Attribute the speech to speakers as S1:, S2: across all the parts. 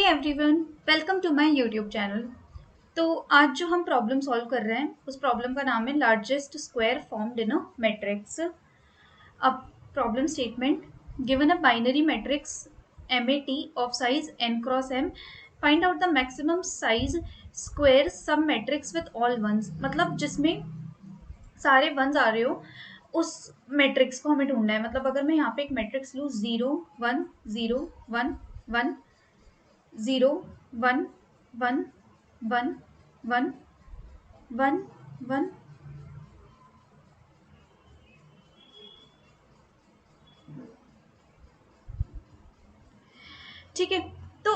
S1: Everyone, welcome to my YouTube channel. तो आज जो हम प्रॉब्लम सॉल्व कर रहे हैं उस प्रॉब्लम का नाम है largest square formed in a matrix. अब problem statement, given a binary matrix MAT of size n cross m, find out the maximum size square sub matrix with all ones. मतलब जिसमें सारे वंस आ रहे हो उस मैट्रिक्स को हमें ढूंढना है। मतलब अगर मैं यहाँ पे एक मैट्रिक्स लूँ 0 1 0 1 1 0 1 1 1 1 1 1, ठीक है। तो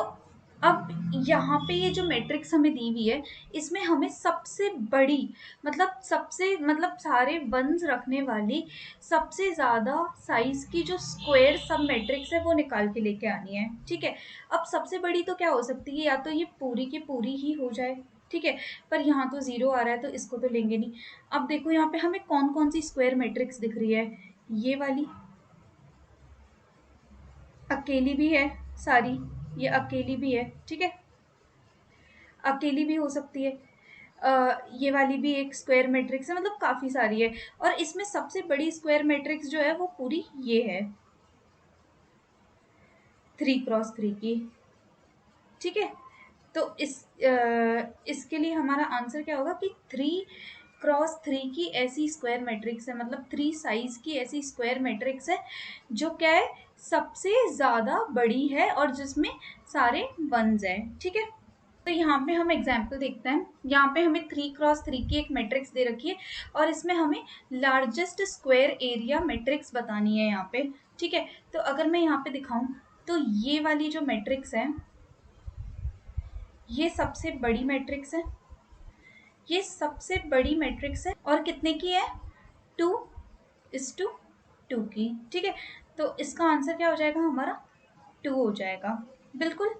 S1: अब यहाँ पे ये जो मैट्रिक्स हमें दी हुई है इसमें हमें सबसे बड़ी मतलब सारे वंस रखने वाली सबसे ज्यादा साइज की जो स्क्वायर सब मैट्रिक्स है वो निकाल के लेके आनी है। ठीक है, अब सबसे बड़ी तो क्या हो सकती है, या तो ये पूरी की पूरी ही हो जाए, ठीक है, पर यहाँ तो 0 आ रहा है तो इसको तो लेंगे नहीं। अब देखो यहाँ पे हमें कौन कौन सी स्क्वायर मैट्रिक्स दिख रही है। ये वाली अकेली भी है सारी, ये अकेली भी है, ठीक है, अकेली भी हो सकती है। ये वाली भी एक स्क्वायर मैट्रिक्स है, मतलब काफी सारी है। और इसमें सबसे बड़ी स्क्वायर मैट्रिक्स जो है वो पूरी ये है 3x3 की, ठीक है। तो इसके लिए हमारा आंसर क्या होगा कि 3x3 की ऐसी स्क्वायर मैट्रिक्स है, मतलब 3 साइज की ऐसी स्क्वायर मैट्रिक्स है जो क्या है, सबसे ज्यादा बड़ी है और जिसमें सारे वंस हैं, ठीक है। तो यहाँ पे हम एग्जाम्पल देखते हैं। यहाँ पे हमें 3x3 की एक मैट्रिक्स दे रखी है और इसमें हमें लार्जेस्ट स्क्वायर एरिया मैट्रिक्स बतानी है यहाँ पे, ठीक है। तो अगर मैं यहाँ पे दिखाऊं तो ये वाली जो मैट्रिक्स है ये सबसे बड़ी मैट्रिक्स है, ये सबसे बड़ी मैट्रिक्स है और कितने की है, 2:2 की, ठीक है। तो इसका आंसर क्या हो जाएगा हमारा, 2 हो जाएगा, बिल्कुल।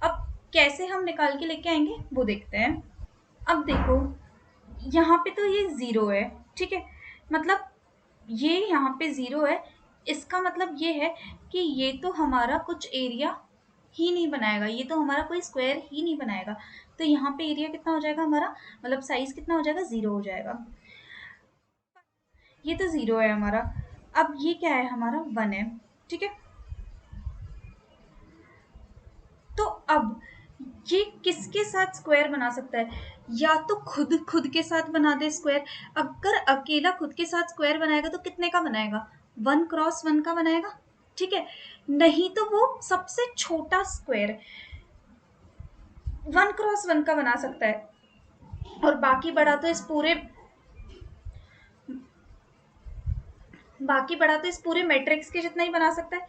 S1: अब कैसे हम निकाल के लेके आएंगे वो देखते हैं। अब देखो यहाँ पे तो ये 0 है, ठीक है, मतलब ये यहाँ पे 0 है, इसका मतलब ये है कि ये तो हमारा कुछ एरिया ही नहीं बनाएगा, ये तो हमारा कोई स्क्वायर ही नहीं बनाएगा। तो यहाँ पे एरिया कितना हो जाएगा हमारा, मतलब साइज कितना हो जाएगा, 0 हो जाएगा। ये तो 0 है हमारा, अब ये क्या है हमारा 1 है, ठीक है। तो अब ये किसके साथ स्क्वायर बना सकता है, या तो खुद खुद के साथ बना दे स्क्वायर। अगर अकेला खुद के साथ स्क्वायर बनाएगा तो कितने का बनाएगा, 1x1 का बनाएगा, ठीक है। नहीं तो वो सबसे छोटा स्क्वायर 1x1 का बना सकता है और बाकी बड़ा तो इस पूरे मैट्रिक्स के जितना ही बना सकता है।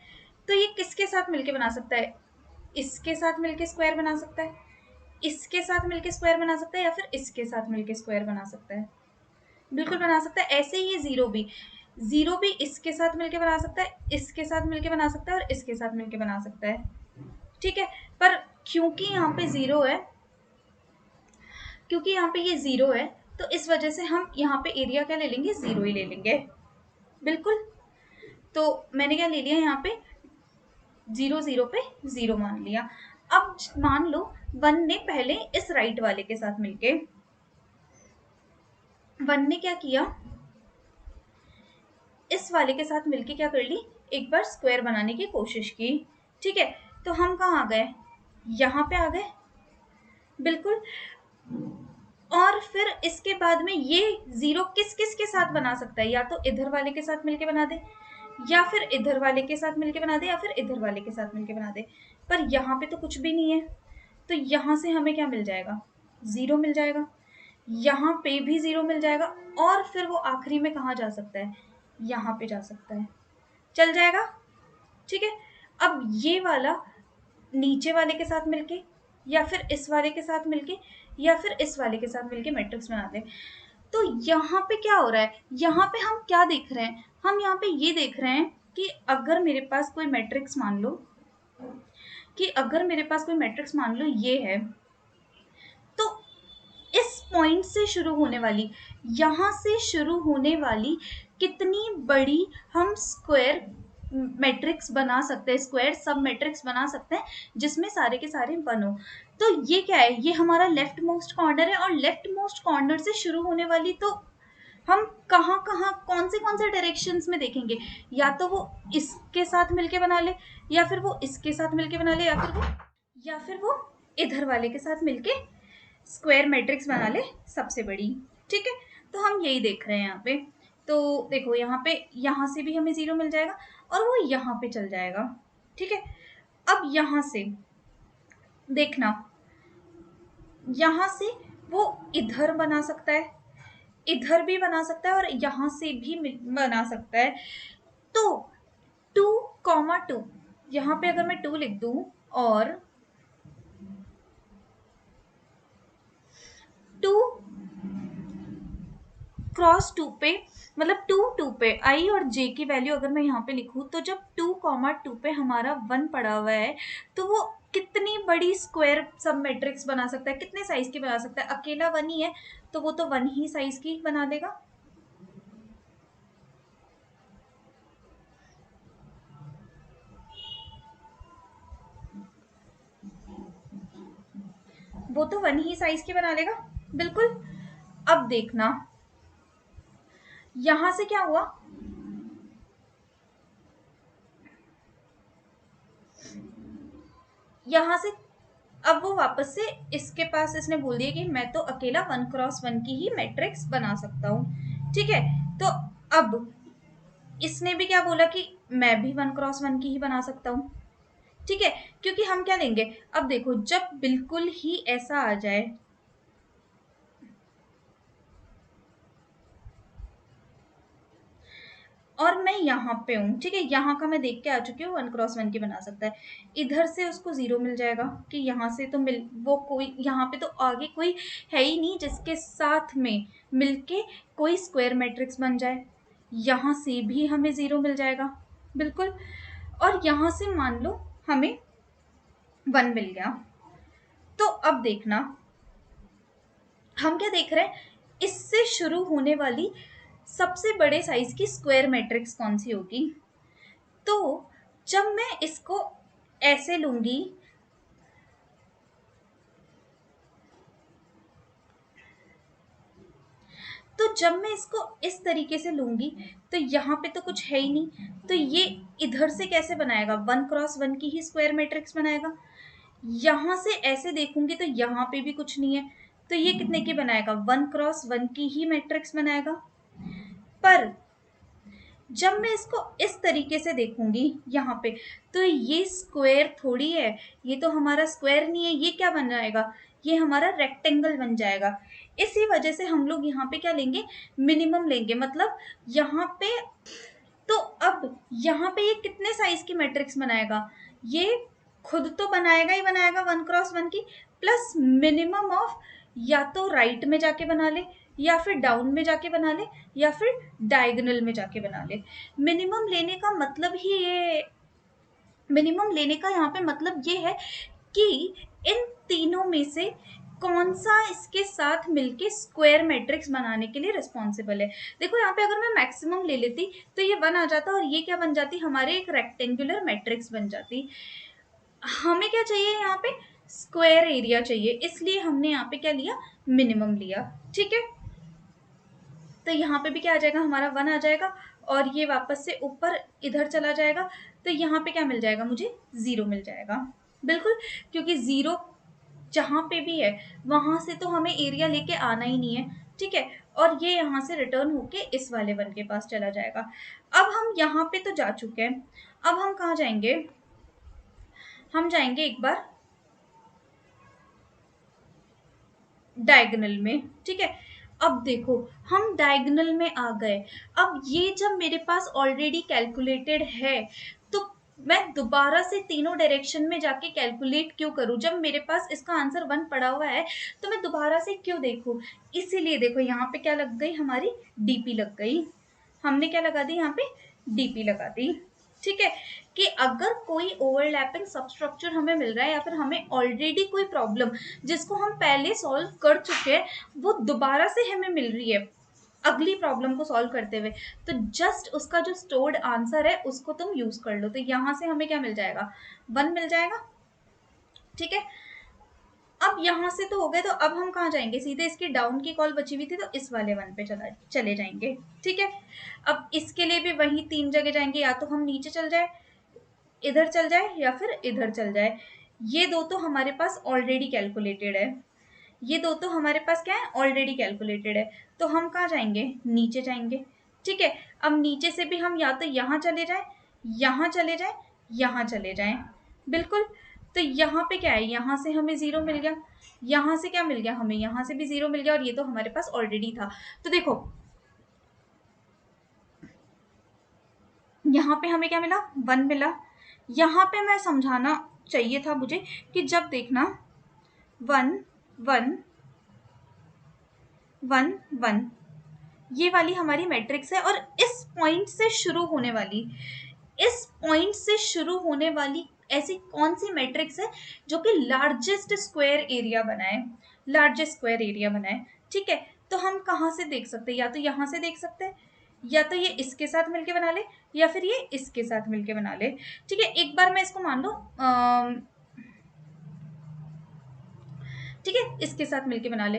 S1: तो ये किसके साथ मिलके बना सकता है, इसके साथ मिलके स्क्वायर बना सकता है, इसके साथ मिलके स्क्वायर बना सकता है, या फिर इसके साथ मिलके स्क्वायर बना सकता है, बिल्कुल बना सकता है। ऐसे ही ये 0 भी इसके साथ मिलके बना सकता है, इसके साथ मिलके बना सकता है और इसके साथ मिलके बना सकता है, ठीक है। पर क्योंकि यहाँ पे 0 है, क्योंकि यहाँ पे ये 0 है तो इस वजह से हम यहाँ पे एरिया क्या ले लेंगे, 0 ही ले लेंगे, बिल्कुल। तो मैंने क्या ले लिया यहाँ पे 0 0 पे 0 मान लिया। अब मान लो 1 ने पहले इस राइट वाले के साथ मिलके 1 ने क्या किया, इस वाले के साथ मिलके क्या कर ली, एक बार स्क्वायर बनाने की कोशिश की, ठीक है। तो हम कहाँ आ गए, यहाँ पे आ गए, बिल्कुल। और फिर इसके बाद में ये 0 किस किस के साथ बना सकता है, या तो इधर वाले के साथ मिलके बना दे, या फिर इधर वाले के साथ मिलके बना दे, या फिर इधर वाले के साथ मिलके बना दे। पर यहाँ पे तो कुछ भी नहीं है, तो यहाँ से हमें क्या मिल जाएगा, 0 मिल जाएगा, यहाँ पे भी 0 मिल जाएगा, और फिर वो आखिरी में कहाँ जा सकता है, यहाँ पे जा सकता है, चल जाएगा, ठीक है। अब ये वाला नीचे वाले के साथ मिलके, या फिर इस वाले के साथ मिलके, या फिर इस वाले के साथ मिलके मैट्रिक्स बना दे। तो यहाँ पे क्या हो रहा है, यहाँ पे हम क्या देख रहे हैं, हम यहाँ पे ये देख रहे हैं कि अगर मेरे पास कोई मैट्रिक्स मान लो, ये है, तो इस पॉइंट से शुरू होने वाली, यहाँ से शुरू होने वाली कितनी बड़ी हम स्क्वायर मैट्रिक्स बना सकते हैं, स्क्वायर सब मैट्रिक्स बना सकते हैं जिसमें सारे के सारे 1 हो। तो ये क्या है, ये हमारा लेफ्ट मोस्ट कॉर्नर है, और लेफ्ट मोस्ट कॉर्नर से शुरू होने वाली तो हम कहाँ कहाँ कौन से डायरेक्शंस में देखेंगे, या तो वो इसके साथ मिलके बना ले, या फिर वो इसके साथ मिलके बना ले, या फिर वो इधर वाले के साथ मिलके स्क्वायर मैट्रिक्स बना ले सबसे बड़ी। ठीक है, तो हम यही देख रहे हैं यहाँ पे। तो देखो यहाँ पे, यहाँ से भी हमें 0 मिल जाएगा और वो यहाँ पे चल जाएगा। ठीक है, अब यहाँ से देखना, यहाँ से वो इधर बना सकता है, इधर भी बना सकता है, और यहाँ से भी बना सकता है। तो 2,2 यहाँ पे अगर मैं 2 लिख दूं, और 2 क्रॉस 2 पे, मतलब 2 पे आई और जे की वैल्यू अगर मैं यहाँ पे लिखूँ, तो जब 2,2 पे हमारा 1 पड़ा हुआ है, तो वो कितनी बड़ी स्क्वायर सब मैट्रिक्स बना सकता है, कितने साइज की बना सकता है? अकेला 1 ही है, तो वो तो 1 ही साइज की बना देगा। वो तो 1 ही साइज की बना लेगा, बिल्कुल। अब देखना यहां से क्या हुआ, यहां से अब वो वापस से इसके पास इसने बोल दिया कि मैं तो अकेला 1x1 की ही मैट्रिक्स बना सकता हूँ। ठीक है, तो अब इसने भी क्या बोला कि मैं भी 1x1 की ही बना सकता हूँ। ठीक है, क्योंकि हम क्या लेंगे, अब देखो जब बिल्कुल ही ऐसा आ जाए, और मैं यहाँ पे हूँ, ठीक है, यहाँ का मैं देख के आ चुकी हूँ 1x1 की बना सकता है, इधर से उसको 0 मिल जाएगा कि यहाँ से तो मिल वो कोई, यहाँ पे तो आगे कोई है ही नहीं जिसके साथ में मिलके कोई स्क्वायर मैट्रिक्स बन जाए। यहाँ से भी हमें 0 मिल जाएगा, बिल्कुल। और यहाँ से मान लो हमें 1 मिल गया। तो अब देखना हम क्या देख रहे हैं, इससे शुरू होने वाली सबसे बड़े साइज की स्क्वायर मैट्रिक्स कौन सी होगी। तो जब मैं इसको ऐसे लूंगी, तो जब मैं इसको इस तरीके से लूंगी, तो यहाँ पे तो कुछ है ही नहीं, तो ये इधर से कैसे बनाएगा, 1x1 की ही स्क्वायर मैट्रिक्स बनाएगा। यहाँ से ऐसे देखूंगी तो यहाँ पे भी कुछ नहीं है, तो ये कितने की बनाएगा, 1x1 की ही मैट्रिक्स बनाएगा। पर जब मैं इसको इस तरीके से देखूंगी यहाँ पे, तो ये स्क्वायर थोड़ी है, ये तो हमारा स्क्वायर नहीं है, ये क्या बन जाएगा, ये हमारा रेक्टेंगल बन जाएगा। इसी वजह से हम लोग यहाँ पे क्या लेंगे, मिनिमम लेंगे, मतलब यहाँ पे। तो अब यहाँ पे ये कितने साइज की मैट्रिक्स बनाएगा, ये खुद तो बनाएगा ही बनाएगा 1x1 की, प्लस मिनिमम ऑफ, या तो राइट में जाके बना ले, या फिर डाउन में जाके बना ले, या फिर डायगोनल में जाके बना ले। मिनिमम लेने का मतलब ही ये, मिनिमम लेने का यहाँ पे मतलब ये है कि इन तीनों में से कौन सा इसके साथ मिलके स्क्वायर मैट्रिक्स बनाने के लिए रिस्पॉन्सिबल है। देखो यहाँ पे अगर मैं मैक्सिमम ले लेती तो ये 1 आ जाता, और ये क्या बन जाती, हमारे एक रेक्टेंगुलर मैट्रिक्स बन जाती। हमें क्या चाहिए यहाँ पे, स्क्वायर एरिया चाहिए, इसलिए हमने यहाँ पे क्या लिया, मिनिमम लिया। ठीक है, तो यहाँ पे भी क्या आ जाएगा, हमारा 1 आ जाएगा, और ये वापस से ऊपर इधर चला जाएगा, तो यहाँ पे क्या मिल जाएगा, मुझे 0 मिल जाएगा, बिल्कुल। क्योंकि 0 जहाँ पे भी है वहां से तो हमें एरिया लेके आना ही नहीं है। ठीक है, और ये यहाँ से रिटर्न होके इस वाले 1 के पास चला जाएगा। अब हम यहाँ पे तो जा चुके हैं, अब हम कहाँ जाएंगे, हम जाएंगे एक बार डायगोनल में। ठीक है, अब देखो हम डायगोनल में आ गए। अब ये जब मेरे पास ऑलरेडी कैलकुलेटेड है, तो मैं दोबारा से तीनों डायरेक्शन में जाके कैलकुलेट क्यों करूं, जब मेरे पास इसका आंसर 1 पड़ा हुआ है, तो मैं दोबारा से क्यों देखूं। इसीलिए देखो यहाँ पे क्या लग गई, हमारी डीपी लग गई, हमने क्या लगा दी यहाँ पे, डीपी लगा दी। ठीक है, कि अगर कोई ओवरलैपिंग सबस्ट्रक्चर हमें मिल रहा है, या फिर हमें ऑलरेडी कोई प्रॉब्लम जिसको हम पहले सॉल्व कर चुके हैं वो दोबारा से हमें मिल रही है, अगली प्रॉब्लम को सॉल्व करते हुए, तो जस्ट उसका जो स्टोर्ड आंसर है उसको तुम यूज कर लो। तो यहां से हमें क्या मिल जाएगा, 1 मिल जाएगा। ठीक है, अब यहां से तो हो गए, तो अब हम कहाँ जाएंगे, सीधे इसकी डाउन की कॉल बची हुई थी तो इस वाले 1 पे चले जाएंगे। ठीक है, अब इसके लिए भी वही 3 जगह जाएंगे, या तो हम नीचे चल जाए, इधर चल जाए, या फिर इधर चल जाए। ये दो तो हमारे पास ऑलरेडी कैलकुलेटेड है, ये दो तो हमारे पास क्या है, ऑलरेडी कैलकुलेटेड है। तो हम कहाँ जाएंगे, नीचे जाएंगे। ठीक है, अब नीचे से भी हम या तो यहाँ चले जाए, यहाँ चले जाए, यहाँ चले जाए। बिल्कुल, तो यहाँ पे क्या है, यहाँ से हमें 0 मिल गया, यहाँ से क्या मिल गया हमें, यहाँ से भी 0 मिल गया, और ये तो हमारे पास ऑलरेडी था। तो देखो यहाँ पे हमें क्या मिला, 1 मिला। यहाँ पे मैं समझाना चाहिए था मुझे कि जब देखना 1 1 1 1 ये वाली हमारी मैट्रिक्स है, और इस पॉइंट से शुरू होने वाली, इस पॉइंट से शुरू होने वाली ऐसी कौन सी मैट्रिक्स है जो कि लार्जेस्ट स्क्वायर एरिया बनाए, लार्जेस्ट स्क्वायर एरिया बनाए। ठीक है, तो हम कहाँ से देख सकते हैं, या तो यहाँ से देख सकते हैं, या तो ये इसके साथ मिलके बना ले, या फिर ये इसके साथ मिलके बना ले। ठीक है, एक बार मैं इसको मान लो, ठीक है, इसके साथ मिलके बना ले।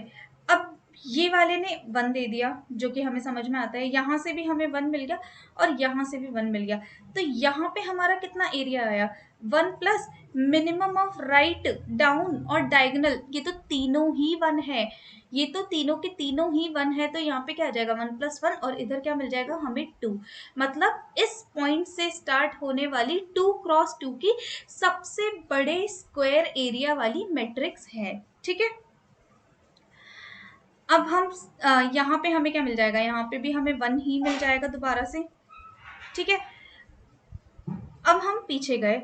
S1: अब ये वाले ने 1 दे दिया, जो कि हमें समझ में आता है, यहाँ से भी हमें 1 मिल गया, और यहाँ से भी 1 मिल गया। तो यहाँ पे हमारा कितना एरिया आया, 1 plus minimum of right, down और डायगोनल, ये तो तीनों ही 1 है, ये तो तीनों के तीनों ही 1 है। तो यहाँ पे क्या आ जाएगा, 1 प्लस 1, और इधर क्या मिल जाएगा हमें 2। मतलब इस पॉइंट से स्टार्ट होने वाली 2 क्रॉस 2 की सबसे बड़े स्क्वायर एरिया वाली मैट्रिक्स है। ठीक है, अब हम यहाँ पे हमें क्या मिल जाएगा, यहाँ पे भी हमें 1 ही मिल जाएगा दोबारा से। ठीक है, अब हम पीछे गए,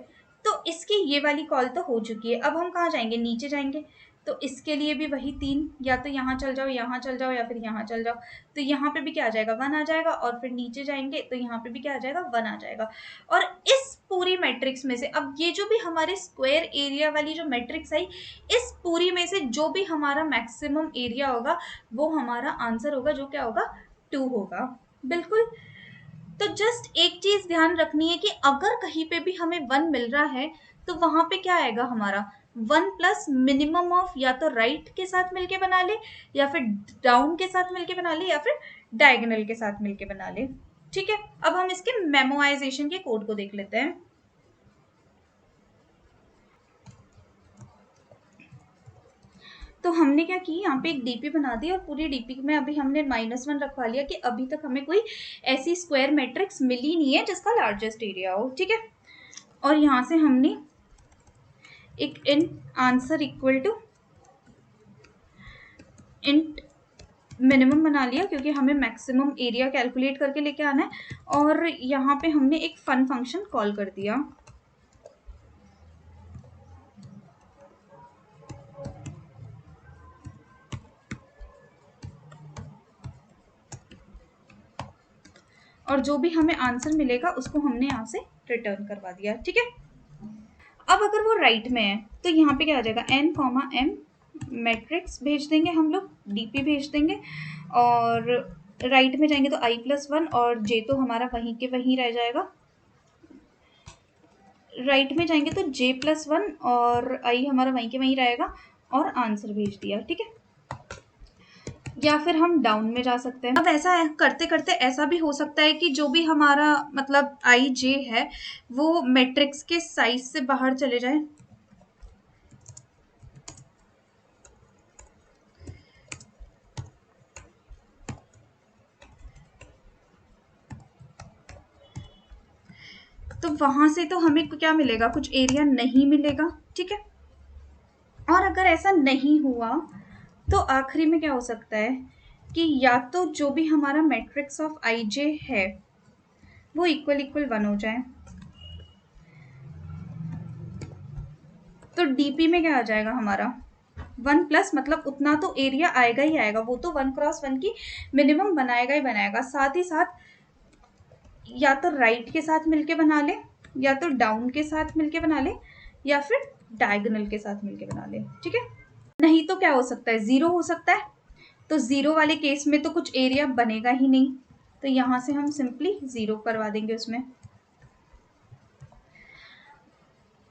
S1: तो इसकी ये वाली कॉल तो हो चुकी है। अब हम कहाँ जाएंगे, नीचे जाएंगे। तो इसके लिए भी वही 3, या तो यहाँ चल जाओ, यहाँ चल जाओ, या फिर यहाँ चल जाओ। तो यहाँ पे भी क्या आ जाएगा, 1 आ जाएगा, और फिर नीचे जाएंगे तो यहाँ पे भी क्या आ जाएगा, 1 आ जाएगा। और इस पूरी मैट्रिक्स में से अब ये जो भी हमारे स्क्वायर एरिया वाली जो मैट्रिक्स आई, इस पूरी में से जो भी हमारा मैक्सिमम एरिया होगा वो हमारा आंसर होगा, जो क्या होगा, 2 होगा। बिल्कुल, तो जस्ट एक चीज ध्यान रखनी है कि अगर कहीं पे भी हमें 1 मिल रहा है तो वहां पे क्या आएगा हमारा, 1 प्लस मिनिमम ऑफ, या तो राइट के साथ मिलके बना ले, या फिर डाउन के साथ मिलके बना ले, या फिर डायगोनल के साथ मिलके बना ले। ठीक है, अब हम इसके मेमोराइजेशन के कोड को देख लेते हैं। तो हमने क्या की, यहाँ पे एक डीपी बना दी, और पूरी डीपी में अभी हमने -1 रखवा लिया कि अभी तक हमें कोई ऐसी स्क्वायर मैट्रिक्स मिली नहीं है जिसका लार्जेस्ट एरिया हो। ठीक है, और यहाँ से हमने एक int answer equal to int minimum बना लिया, क्योंकि हमें मैक्सिमम एरिया कैलकुलेट करके लेके आना है। और यहाँ पे हमने एक फन फंक्शन कॉल कर दिया। और जो भी हमें आंसर मिलेगा उसको हमने यहाँ से रिटर्न करवा दिया। ठीक है, अब अगर वो राइट में है तो यहाँ पे क्या आ जाएगा, n, m मैट्रिक्स भेज देंगे हम लोग, डीपी भेज देंगे, और राइट में जाएंगे तो i+1, और j तो हमारा वहीं के वहीं रह जाएगा। राइट में जाएंगे तो j+1 और i हमारा वहीं के वहीं रहेगा, और आंसर भेज दिया। ठीक है, या फिर हम डाउन में जा सकते हैं। अब ऐसा करते करते ऐसा भी हो सकता है कि जो भी हमारा मतलब आई जे है वो मैट्रिक्स के साइज से बाहर चले जाए। तो वहां से तो हमें क्या मिलेगा, कुछ एरिया नहीं मिलेगा। ठीक है, और अगर ऐसा नहीं हुआ तो आखिरी में क्या हो सकता है कि या तो जो भी हमारा मैट्रिक्स ऑफ आई जे है वो इक्वल 1 हो जाए, तो डीपी में क्या आ जाएगा हमारा 1 प्लस, मतलब उतना तो एरिया आएगा ही आएगा, वो तो 1x1 की मिनिमम बनाएगा ही बनाएगा। साथ ही साथ या तो राइट के साथ मिलके बना ले, या तो डाउन के साथ मिलके बना ले, या फिर डायगोनल के साथ मिलके बना ले। ठीक है, नहीं तो क्या हो सकता है, 0 हो सकता है। तो 0 वाले केस में तो कुछ एरिया बनेगा ही नहीं, तो यहाँ से हम सिंपली 0 करवा देंगे उसमें।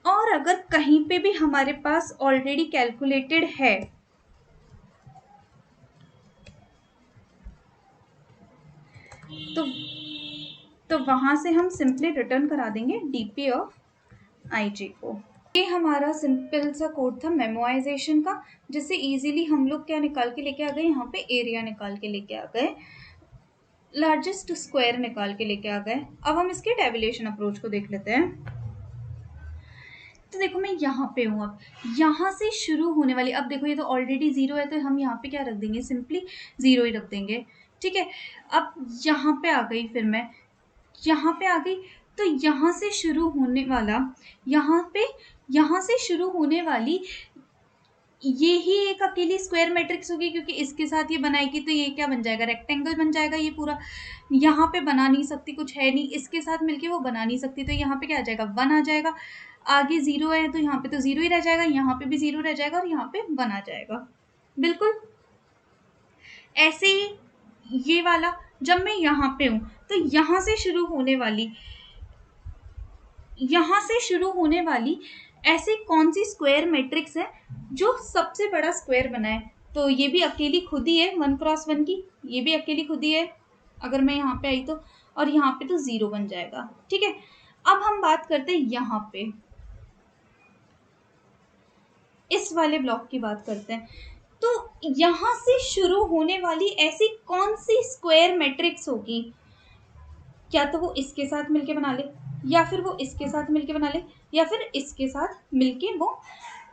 S1: और अगर कहीं पे भी हमारे पास ऑलरेडी कैलकुलेटेड है तो वहां से हम सिंपली रिटर्न करा देंगे डीपी ऑफ IG को। ये हमारा सिंपल सा कोड था मेमोराइजेशन का, जिससे इजीली हम लोग क्या निकाल के लेके आ गए, यहाँ पे एरिया निकाल के लेके आ गए, लार्जेस्ट स्क्वायर निकाल के लेके आ गए। अब हम इसके टेबुलेशन अप्रोच को देख लेते हैं। तो देखो मैं यहाँ पे हूँ, अब यहाँ से शुरू होने वाली, अब देखो ये तो ऑलरेडी 0 है, तो हम यहाँ पे क्या रख देंगे, सिंपली 0 ही रख देंगे, ठीक है। अब यहाँ पे आ गई, फिर मैं यहाँ पे आ गई, तो यहाँ से शुरू होने वाला, यहाँ से शुरू होने वाली ये ही एक अकेली स्क्वायर मैट्रिक्स होगी, क्योंकि इसके साथ ये बनाएगी तो ये क्या बन जाएगा, रेक्टेंगल बन जाएगा ये पूरा। यहाँ पे बना नहीं सकती, कुछ है नहीं, इसके साथ मिलके वो बना नहीं सकती, तो यहाँ पे क्या आ जाएगा, 1 आ जाएगा। आगे 0 है तो यहाँ पे तो 0 ही रह जाएगा, यहाँ पे भी 0 रह जाएगा और यहाँ पे 1 आ जाएगा। बिल्कुल ऐसे ही ये वाला, जब मैं यहाँ पे हूँ तो यहाँ से शुरू होने वाली ऐसी कौन सी स्क्वायर मैट्रिक्स है जो सबसे बड़ा स्क्वायर बनाए, तो ये भी अकेली खुद ही है 1 क्रॉस 1 की, ये भी अकेली खुद ही है। अगर मैं यहाँ पे आई तो, और यहाँ पे तो 0 बन जाएगा, ठीक है। अब हम बात करते हैं यहाँ पे, इस वाले ब्लॉक की बात करते हैं। तो यहाँ से शुरू होने वाली ऐसी कौन सी स्क्वायर मैट्रिक्स होगी, क्या तो वो इसके साथ मिलके बना ले, या फिर वो इसके साथ मिलके बना ले, या फिर इसके साथ मिलके वो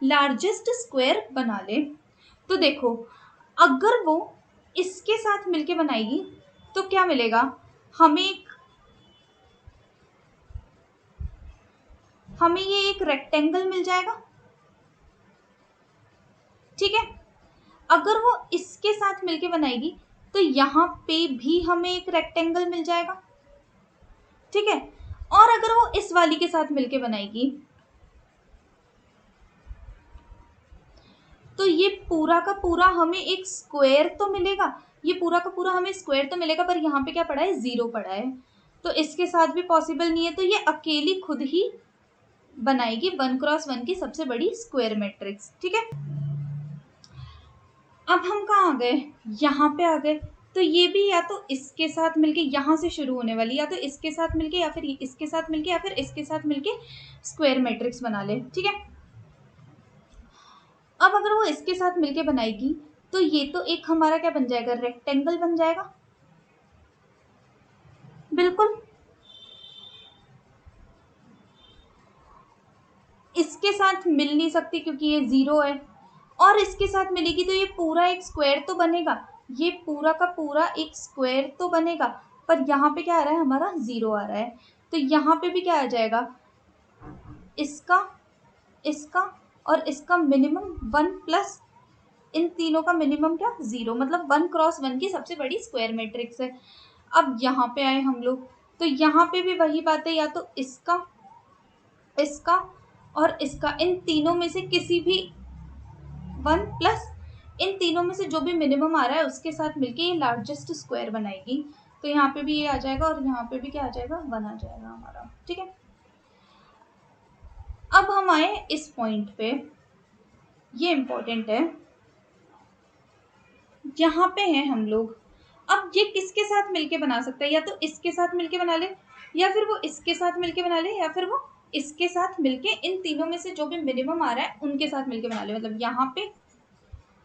S1: लार्जेस्ट स्क्वायर बना ले। तो देखो अगर वो इसके साथ मिलके बनाएगी तो क्या मिलेगा, हमें ये एक रेक्टेंगल मिल जाएगा, ठीक है। अगर वो इसके साथ मिलके बनाएगी तो यहाँ पे भी हमें एक रेक्टेंगल मिल जाएगा, ठीक है। और अगर वो इस वाली के साथ मिलके बनाएगी तो ये पूरा का पूरा हमें एक स्क्वायर तो मिलेगा, ये पूरा का पूरा हमें स्क्वायर तो मिलेगा, पर यहाँ पे क्या पड़ा है, 0 पड़ा है, तो इसके साथ भी पॉसिबल नहीं है, तो ये अकेली खुद ही बनाएगी 1 क्रॉस 1 की सबसे बड़ी स्क्वायर मैट्रिक्स, ठीक है। अब हम कहाँ आ गए, यहाँ पे आ गए, तो ये भी या तो इसके साथ मिलके यहाँ से शुरू होने वाली, या तो इसके साथ मिलके, या फिर इसके साथ मिलके, या फिर इसके साथ मिलके स्क्वायर मैट्रिक्स बना ले, ठीक है। अब अगर वो इसके साथ मिलके बनाएगी तो ये तो एक हमारा क्या बन जाएगा, रेक्टेंगल बन जाएगा, बिल्कुल। इसके साथ मिल नहीं सकती क्योंकि ये 0 है, और इसके साथ मिलेगी तो ये पूरा एक स्क्वायर तो बनेगा, ये पूरा का पूरा एक स्क्वायर तो बनेगा, पर यहाँ पे क्या आ रहा है, हमारा 0 आ रहा है, तो यहाँ पे भी क्या आ जाएगा, इसका और इसका मिनिमम 1 प्लस इन तीनों का मिनिमम क्या, 0, मतलब 1 क्रॉस 1 की सबसे बड़ी स्क्वायर मैट्रिक्स है। अब यहाँ पे आए हम लोग, तो यहाँ पे भी वही बात है, या तो इसका और इसका, इन तीनों में से किसी भी 1 प्लस इन तीनों में से जो भी मिनिमम आ रहा है उसके साथ मिलके ये लार्जेस्ट स्क्वायर बनाएगी, तो यहाँ पे भी ये आ जाएगा और यहाँ पे भी क्या आ जाएगा, 1 आ जाएगा हमारा, ठीक है। अब हम आए इस पॉइंट पे, ये इंपॉर्टेंट है, यहाँ पे हैं हम लोग। अब ये किसके साथ मिलके बना सकता है, या तो इसके साथ मिलके बना ले, या फिर वो इसके साथ मिलके बना ले, या फिर वो इसके साथ मिलके इन तीनों में से जो भी मिनिमम आ रहा है उनके साथ मिलके बना ले, मतलब यहाँ पे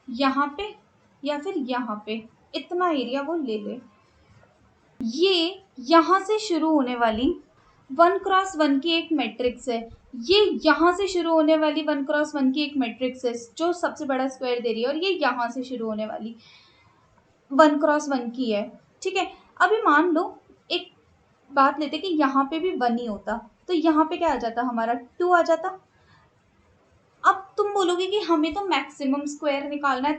S1: या फिर यहाँ पे इतना एरिया वो ले ले। ये यहाँ से शुरू होने वाली 1 क्रॉस 1 की एक मैट्रिक्स है, ये यहाँ से शुरू होने वाली 1 क्रॉस 1 की एक मैट्रिक्स है जो सबसे बड़ा स्क्वायर दे रही है, और ये यहाँ से शुरू होने वाली 1 क्रॉस 1 की है, ठीक है। अभी मान लो एक बात लेते कि यहाँ पे भी 1 ही होता, तो यहाँ पे क्या आ जाता, हमारा 2 आ जाता। अब तुम बोलोगे कि हमें तो मैक्सिमम स्क्वायर निकालना है,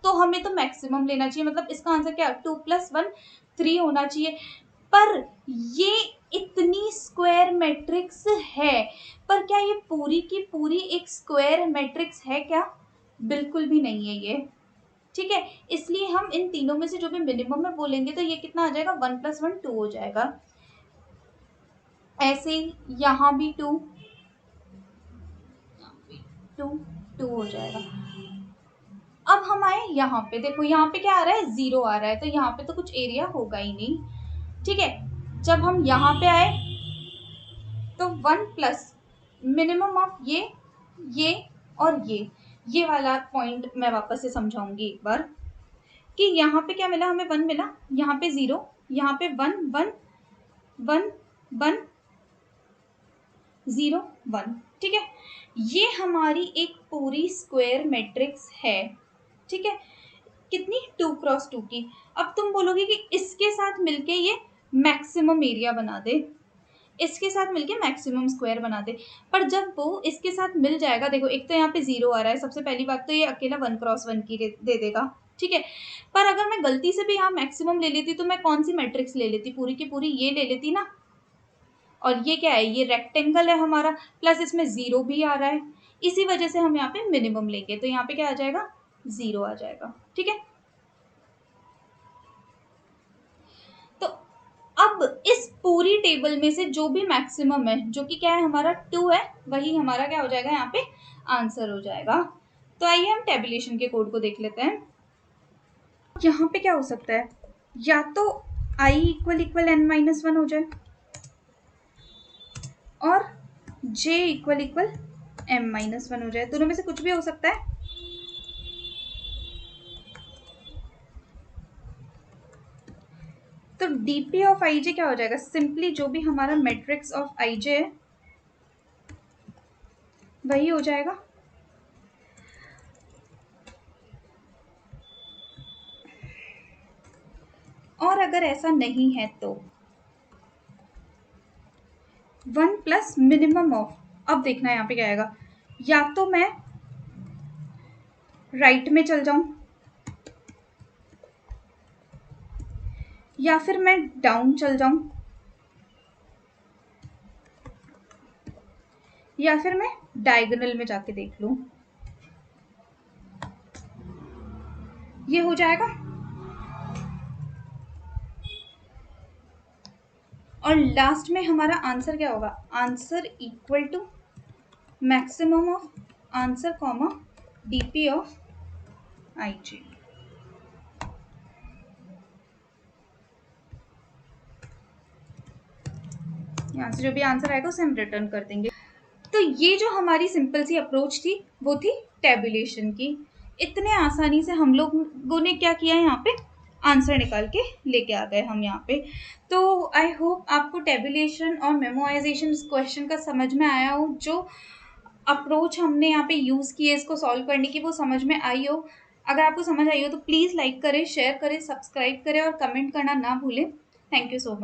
S1: तो हमें तो मैक्सिमम लेना चाहिए, मतलब इसका आंसर क्या, 2 + 1 3 होना चाहिए, पर ये इतनी स्क्वायर मैट्रिक्स है, पर क्या ये पूरी की पूरी एक स्क्वायर मैट्रिक्स है क्या, बिल्कुल भी नहीं है ये, ठीक है, इसलिए हम इन तीनों में से जो भी मिनिमम है वो लेंगे, तो ये कितना आ जाएगा, 1 + 1 2 हो जाएगा। ऐसे ही यहाँ भी 2 हो जाएगा। अब हम आए यहाँ पे, देखो यहाँ पे क्या आ रहा है, 0 आ रहा है, तो यहाँ पे तो कुछ एरिया होगा ही नहीं। ठीक है, जब हम यहाँ पे आए तो 1 प्लस मिनिमम ऑफ ये और ये वाला पॉइंट मैं वापस से समझाऊंगी एक बार, कि यहाँ पे क्या मिला, हमें 1 मिला, यहाँ पे 0, यहाँ पे 1 1 1 1 0 1। ठीक है, ये हमारी एक पूरी स्क्वायर मैट्रिक्स है। ठीक है, कितनी, 2 × 2 की। अब तुम बोलोगे कि इसके साथ मिलके ये मैक्सिमम एरिया बना दे, इसके साथ मिलके मैक्सिमम स्क्वायर बना दे, पर जब वो इसके साथ मिल जाएगा, देखो एक तो यहाँ पे 0 आ रहा है, सबसे पहली बात तो ये अकेला 1 × 1 की दे देगा। ठीक है, पर अगर मैं गलती से भी यहाँ मैक्सिमम ले लेती तो मैं कौन सी मैट्रिक्स ले लेती, पूरी की पूरी ये ले लेती ना। और ये क्या है, ये रेक्टेंगल है हमारा, प्लस इसमें 0 भी आ रहा है, इसी वजह से हम यहाँ पे मिनिमम लेंगे, तो यहाँ पे क्या आ जाएगा, 0 आ जाएगा। ठीक है, तो अब इस पूरी टेबल में से जो भी मैक्सिमम है, जो कि क्या है हमारा 2 है, वही हमारा क्या हो जाएगा, यहाँ पे आंसर हो जाएगा। तो आइए हम टेबुलेशन के कोड को देख लेते हैं। यहाँ पे क्या हो सकता है, या तो I = n-1 हो जाए और J = m-1 हो जाए, दोनों में से कुछ भी हो सकता है। तो dp ऑफ ij क्या हो जाएगा, सिंपली जो भी हमारा मैट्रिक्स ऑफ ij है वही हो जाएगा। और अगर ऐसा नहीं है तो 1 प्लस मिनिमम ऑफ, अब देखना यहाँ पे क्या आएगा, या तो मैं राइट में चल जाऊं या फिर मैं डाउन चल जाऊं या फिर मैं डायगोनल में जाके देख लूं, ये हो जाएगा। और लास्ट में हमारा आंसर क्या होगा, answer equal to maximum of answer comma DP of IG. यहाँ से जो भी आंसर आएगा उसे हम रिटर्न कर देंगे। तो ये जो हमारी सिंपल सी अप्रोच थी वो थी टेबुलेशन की। इतने आसानी से हम लोगों ने क्या किया, यहाँ पे आंसर निकाल के लेके आ गए हम यहाँ पे। तो आई होप आपको टेबुलेशन और मेमोराइजेशन इस क्वेश्चन का समझ में आया हो, जो अप्रोच हमने यहाँ पे यूज़ की है इसको सॉल्व करने की वो समझ में आई हो। अगर आपको समझ आई हो तो प्लीज़ लाइक करें, शेयर करें, सब्सक्राइब करें और कमेंट करना ना भूलें। Thank you so much.